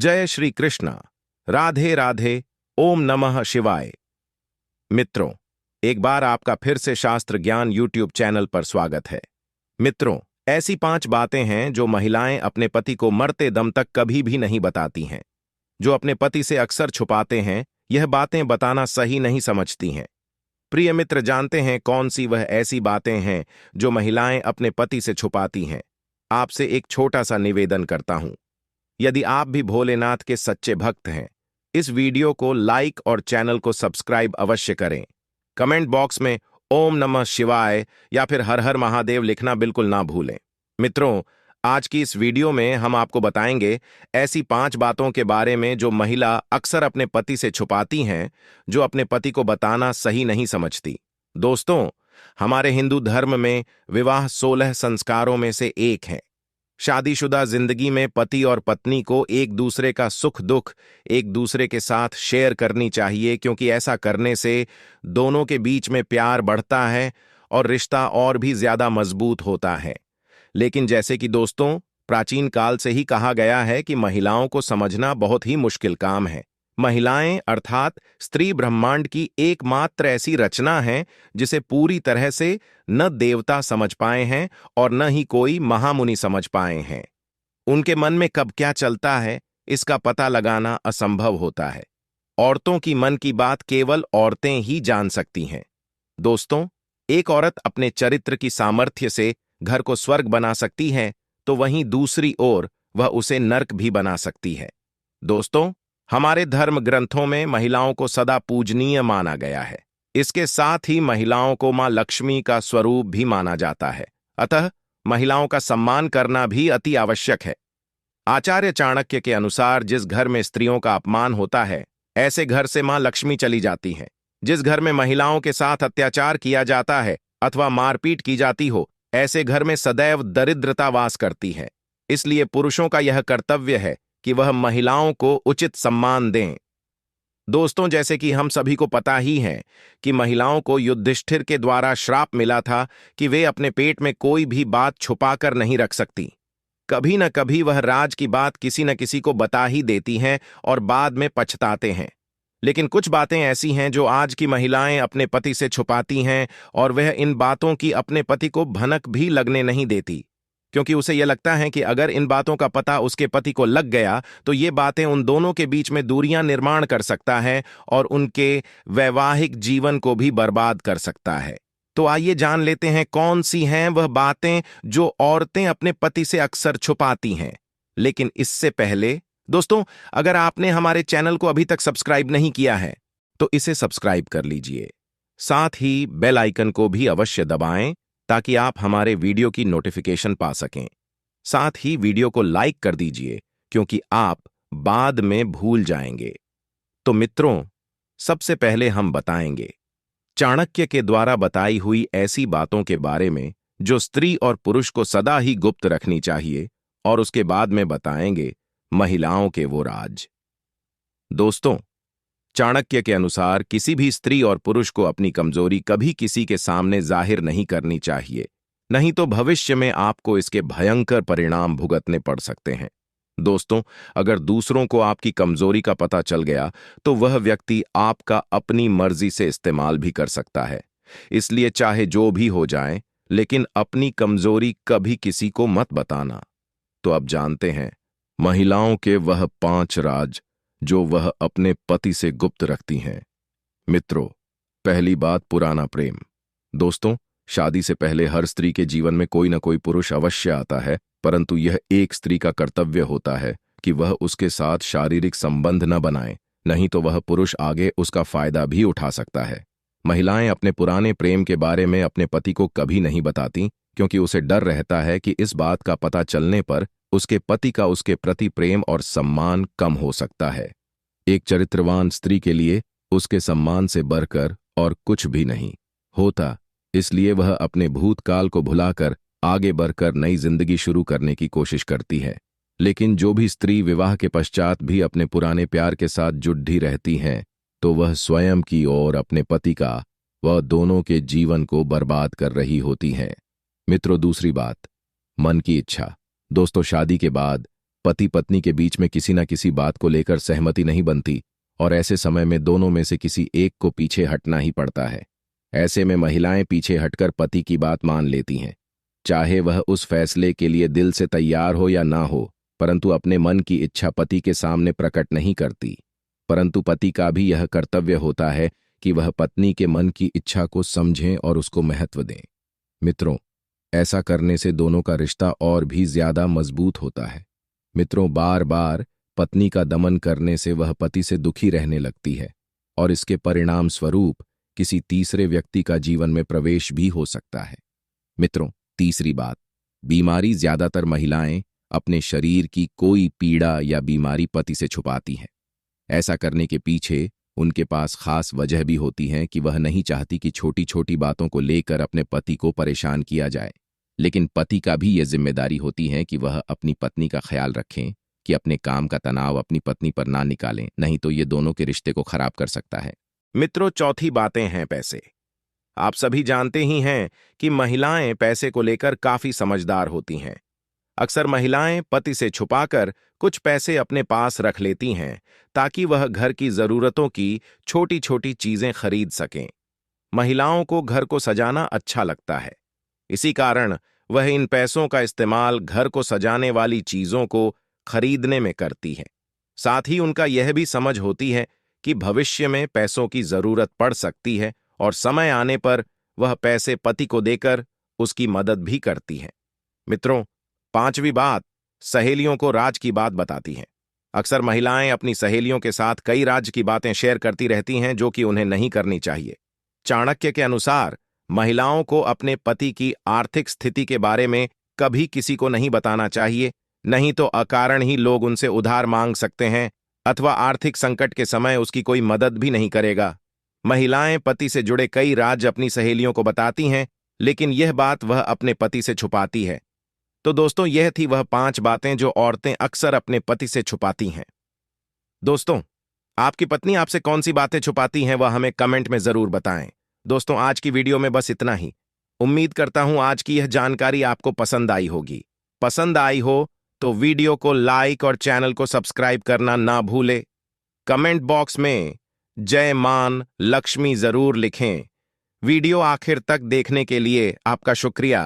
जय श्री कृष्णा। राधे राधे। ओम नमः शिवाय। मित्रों, एक बार आपका फिर से शास्त्र ज्ञान यूट्यूब चैनल पर स्वागत है। मित्रों, ऐसी 5 बातें हैं जो महिलाएं अपने पति को मरते दम तक कभी भी नहीं बताती हैं, जो अपने पति से अक्सर छुपाते हैं। यह बातें बताना सही नहीं समझती हैं। प्रिय मित्र, जानते हैं कौन सी वह ऐसी बातें हैं जो महिलाएं अपने पति से छुपाती हैं? आपसे एक छोटा सा निवेदन करता हूं। यदि आप भी भोलेनाथ के सच्चे भक्त हैं, इस वीडियो को लाइक और चैनल को सब्सक्राइब अवश्य करें। कमेंट बॉक्स में ओम नमः शिवाय या फिर हर हर महादेव लिखना बिल्कुल ना भूलें। मित्रों, आज की इस वीडियो में हम आपको बताएंगे ऐसी 5 बातों के बारे में जो महिला अक्सर अपने पति से छुपाती हैं, जो अपने पति को बताना सही नहीं समझती। दोस्तों, हमारे हिंदू धर्म में विवाह 16 संस्कारों में से एक है। शादीशुदा जिंदगी में पति और पत्नी को एक दूसरे का सुख दुख एक दूसरे के साथ शेयर करनी चाहिए, क्योंकि ऐसा करने से दोनों के बीच में प्यार बढ़ता है और रिश्ता और भी ज्यादा मजबूत होता है। लेकिन जैसे कि दोस्तों, प्राचीन काल से ही कहा गया है कि महिलाओं को समझना बहुत ही मुश्किल काम है। महिलाएं अर्थात स्त्री ब्रह्मांड की एकमात्र ऐसी रचना है जिसे पूरी तरह से न देवता समझ पाए हैं और न ही कोई महामुनि समझ पाए हैं। उनके मन में कब क्या चलता है, इसका पता लगाना असंभव होता है। औरतों की मन की बात केवल औरतें ही जान सकती हैं। दोस्तों, एक औरत अपने चरित्र की सामर्थ्य से घर को स्वर्ग बना सकती है, तो वहीं दूसरी ओर वह उसे नर्क भी बना सकती है। दोस्तों, हमारे धर्म ग्रंथों में महिलाओं को सदा पूजनीय माना गया है। इसके साथ ही महिलाओं को मां लक्ष्मी का स्वरूप भी माना जाता है। अतः महिलाओं का सम्मान करना भी अति आवश्यक है। आचार्य चाणक्य के अनुसार जिस घर में स्त्रियों का अपमान होता है, ऐसे घर से मां लक्ष्मी चली जाती हैं। जिस घर में महिलाओं के साथ अत्याचार किया जाता है अथवा मारपीट की जाती हो, ऐसे घर में सदैव दरिद्रता वास करती है। इसलिए पुरुषों का यह कर्तव्य है कि वह महिलाओं को उचित सम्मान दें। दोस्तों, जैसे कि हम सभी को पता ही है कि महिलाओं को युधिष्ठिर के द्वारा श्राप मिला था कि वे अपने पेट में कोई भी बात छुपाकर नहीं रख सकती। कभी न कभी वह राज की बात किसी न किसी को बता ही देती हैं और बाद में पछताते हैं। लेकिन कुछ बातें ऐसी हैं जो आज की महिलाएं अपने पति से छुपाती हैं और वह इन बातों की अपने पति को भनक भी लगने नहीं देती, क्योंकि उसे यह लगता है कि अगर इन बातों का पता उसके पति को लग गया तो ये बातें उन दोनों के बीच में दूरियां निर्माण कर सकता है और उनके वैवाहिक जीवन को भी बर्बाद कर सकता है। तो आइए जान लेते हैं कौन सी हैं वह बातें जो औरतें अपने पति से अक्सर छुपाती हैं। लेकिन इससे पहले दोस्तों, अगर आपने हमारे चैनल को अभी तक सब्सक्राइब नहीं किया है तो इसे सब्सक्राइब कर लीजिए। साथ ही बेल आइकन को भी अवश्य दबाएं ताकि आप हमारे वीडियो की नोटिफिकेशन पा सकें। साथ ही वीडियो को लाइक कर दीजिए, क्योंकि आप बाद में भूल जाएंगे। तो मित्रों, सबसे पहले हम बताएंगे चाणक्य के द्वारा बताई हुई ऐसी बातों के बारे में जो स्त्री और पुरुष को सदा ही गुप्त रखनी चाहिए, और उसके बाद में बताएंगे महिलाओं के वो राज। दोस्तों, चाणक्य के अनुसार किसी भी स्त्री और पुरुष को अपनी कमजोरी कभी किसी के सामने जाहिर नहीं करनी चाहिए, नहीं तो भविष्य में आपको इसके भयंकर परिणाम भुगतने पड़ सकते हैं। दोस्तों, अगर दूसरों को आपकी कमजोरी का पता चल गया तो वह व्यक्ति आपका अपनी मर्जी से इस्तेमाल भी कर सकता है। इसलिए चाहे जो भी हो जाए, लेकिन अपनी कमजोरी कभी किसी को मत बताना। तो अब जानते हैं महिलाओं के वह 5 राज जो वह अपने पति से गुप्त रखती हैं। मित्रों, पहली बात, पुराना प्रेम। दोस्तों, शादी से पहले हर स्त्री के जीवन में कोई न कोई पुरुष अवश्य आता है, परंतु यह एक स्त्री का कर्तव्य होता है कि वह उसके साथ शारीरिक संबंध न बनाए, नहीं तो वह पुरुष आगे उसका फायदा भी उठा सकता है। महिलाएं अपने पुराने प्रेम के बारे में अपने पति को कभी नहीं बताती, क्योंकि उसे डर रहता है कि इस बात का पता चलने पर उसके पति का उसके प्रति प्रेम और सम्मान कम हो सकता है। एक चरित्रवान स्त्री के लिए उसके सम्मान से बढ़कर और कुछ भी नहीं होता, इसलिए वह अपने भूतकाल को भुलाकर आगे बढ़कर नई जिंदगी शुरू करने की कोशिश करती है। लेकिन जो भी स्त्री विवाह के पश्चात भी अपने पुराने प्यार के साथ जुड़ी रहती हैं, तो वह स्वयं की और अपने पति का, वह दोनों के जीवन को बर्बाद कर रही होती हैं। मित्रों, दूसरी बात, मन की इच्छा। दोस्तों, शादी के बाद पति पत्नी के बीच में किसी न किसी बात को लेकर सहमति नहीं बनती और ऐसे समय में दोनों में से किसी एक को पीछे हटना ही पड़ता है। ऐसे में महिलाएं पीछे हटकर पति की बात मान लेती हैं, चाहे वह उस फैसले के लिए दिल से तैयार हो या ना हो, परंतु अपने मन की इच्छा पति के सामने प्रकट नहीं करती। परंतु पति का भी यह कर्तव्य होता है कि वह पत्नी के मन की इच्छा को समझें और उसको महत्व दें। मित्रों, ऐसा करने से दोनों का रिश्ता और भी ज्यादा मजबूत होता है। मित्रों, बार बार पत्नी का दमन करने से वह पति से दुखी रहने लगती है और इसके परिणाम स्वरूप किसी तीसरे व्यक्ति का जीवन में प्रवेश भी हो सकता है। मित्रों, तीसरी बात, बीमारी। ज्यादातर महिलाएं अपने शरीर की कोई पीड़ा या बीमारी पति से छुपाती हैं। ऐसा करने के पीछे उनके पास खास वजह भी होती है कि वह नहीं चाहती कि छोटी छोटी बातों को लेकर अपने पति को परेशान किया जाए। लेकिन पति का भी यह जिम्मेदारी होती है कि वह अपनी पत्नी का ख्याल रखें कि अपने काम का तनाव अपनी पत्नी पर ना निकालें, नहीं तो ये दोनों के रिश्ते को खराब कर सकता है। मित्रों, चौथी बातें हैं पैसे। आप सभी जानते ही हैं कि महिलाएं पैसे को लेकर काफी समझदार होती हैं। अक्सर महिलाएं पति से छुपाकर कुछ पैसे अपने पास रख लेती हैं ताकि वह घर की जरूरतों की छोटी छोटी चीजें खरीद सकें। महिलाओं को घर को सजाना अच्छा लगता है, इसी कारण वह इन पैसों का इस्तेमाल घर को सजाने वाली चीजों को खरीदने में करती है। साथ ही उनका यह भी समझ होती है कि भविष्य में पैसों की जरूरत पड़ सकती है और समय आने पर वह पैसे पति को देकर उसकी मदद भी करती है। मित्रों, पांचवी बात, सहेलियों को राज की बात बताती हैं। अक्सर महिलाएं अपनी सहेलियों के साथ कई राज की बातें शेयर करती रहती हैं जो कि उन्हें नहीं करनी चाहिए। चाणक्य के अनुसार महिलाओं को अपने पति की आर्थिक स्थिति के बारे में कभी किसी को नहीं बताना चाहिए, नहीं तो अकारण ही लोग उनसे उधार मांग सकते हैं अथवा आर्थिक संकट के समय उसकी कोई मदद भी नहीं करेगा। महिलाएं पति से जुड़े कई राज अपनी सहेलियों को बताती हैं, लेकिन यह बात वह अपने पति से छुपाती है। तो दोस्तों, यह थी वह 5 बातें जो औरतें अक्सर अपने पति से छुपाती हैं। दोस्तों, आपकी पत्नी आपसे कौन सी बातें छुपाती हैं वह हमें कमेंट में जरूर बताएं। दोस्तों, आज की वीडियो में बस इतना ही। उम्मीद करता हूं आज की यह जानकारी आपको पसंद आई होगी। पसंद आई हो तो वीडियो को लाइक और चैनल को सब्सक्राइब करना ना भूले। कमेंट बॉक्स में जय मान लक्ष्मी जरूर लिखें। वीडियो आखिर तक देखने के लिए आपका शुक्रिया।